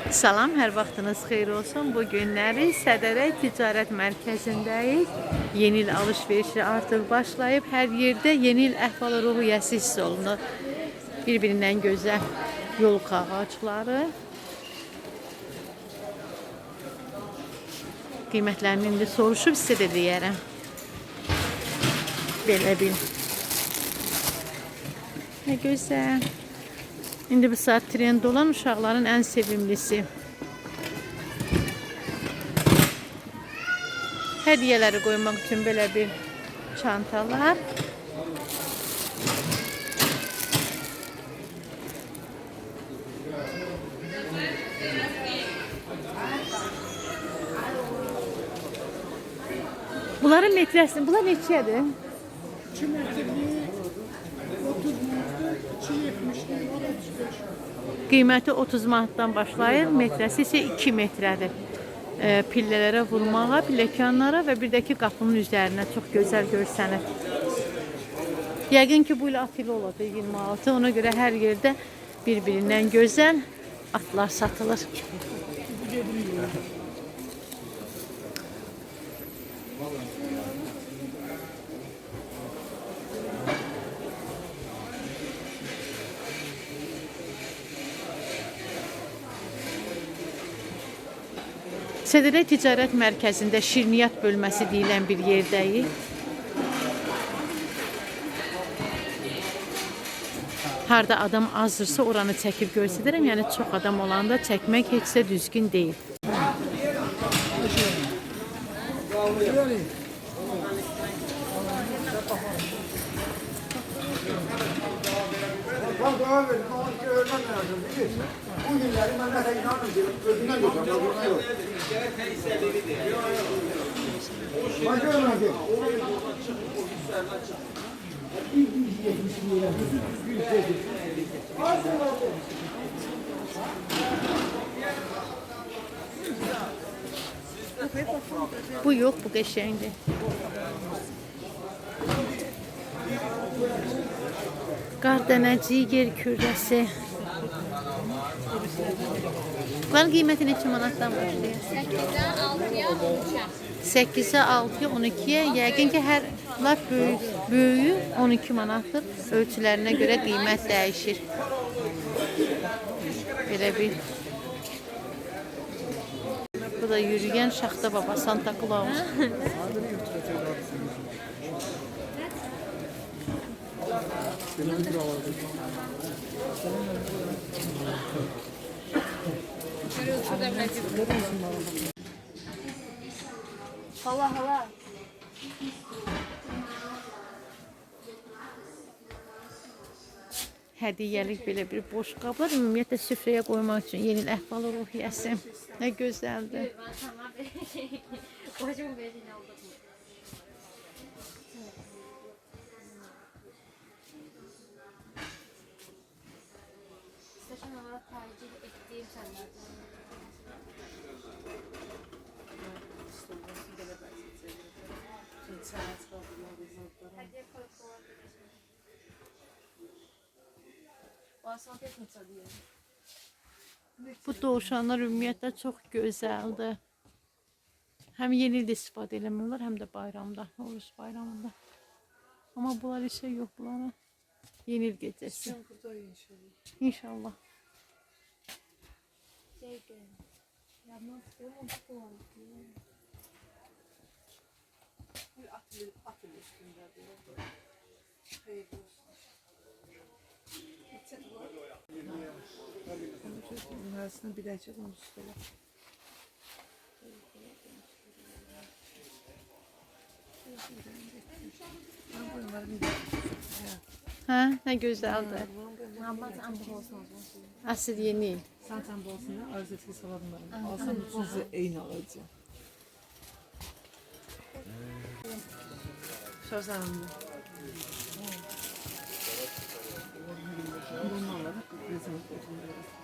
Salam, hər vaxtınız xeyir olsun. Bu günləri Sədərə Ticarət Mərkəzindəyik. Yeni il alış-verişi artıq başlayıb. Hər yerdə yeni il əhval-ruhiyyəsi hiss olunur. Bir-birindən gözəl yolka ağacları. Qiymətlərini indi soruşub sizə də deyərəm. Belə bil. Nə gözəl. İndi bu saat trend olan uşaqların ən sevimlisi. Hədiyyələri qoymaq üçün belə bir çantalar. Bunların metresi, bunlar neçədir? 2 metrlik 30 manatdır, 2.70'lik 35. Qiyməti 30 manatdan başlayır, metrəsi isə 2 metrədir. Pillələrə vurmağa, pilləkənlara və bir də ki qapının üzərinə çox gözəl görsənir. Yəqin ki bu il at ili olacaq 26. Ona görə hər yerdə bir-birindən gözəl atlar satılır. Sədərə Ticarət Mərkəzində şirniyyat bölməsi deyilən bir yerdəyik. Harda adam azdırsa oranı çəkib göstərirəm. Yəni çox adam olanda çəkmək heç də düzgün deyil. Bu günləri mən də inanın ki, özündən götürəm, özündən yox. Mən görməm ki, Bu yox, bu qəşəngdir. Qardənəcik yer kürrəsi. Bunların qiyməti neçə manatdan başlayır? 8'den 6'ya 13'e. 8-ə 6-ya 12-yə. Yəqin ki hər lap böyüyü 12 manatdır. Ölçülərinə görə qiymət dəyişir. Belə bir. Bu da yürüyən Şaxta Baba, Santa Claus. Hala hala. Hədiyyəlik belə bir boş qablar ümumiyyətlə süfrəyə qoymaq üçün yeni il əhval-ruhiyyəsi. Nə gözəldir. Ben sana bir Başımı bezini aldım. Saçım olarak tercih ettiğim senlerden. Hediye koyup olabilir. Basma teknik diye. Bu dovşanlar ümumiyyətlə çox gözəldir. Həm yeni ildə istifadə eləmirlər, həm də bayramda, Novruz bayramında. Amma bunlar işə yox bunlara. Yeni il gecəsi. İnşallah. Yapmak istiyorum ama çok kullanıyorum. atın üstünde diyor. Hayır olsun. Bunun arasında biləcək onu üstüne. Ben bunları Hə, nə gözəldir. Ablası amca olsun. Əsl yeni il. zaten bu olsun arzu etki salamlarım. Alsam sizi eyni alacağım. Söz anında. Bunu alalım. Bizim oturmuyoruz.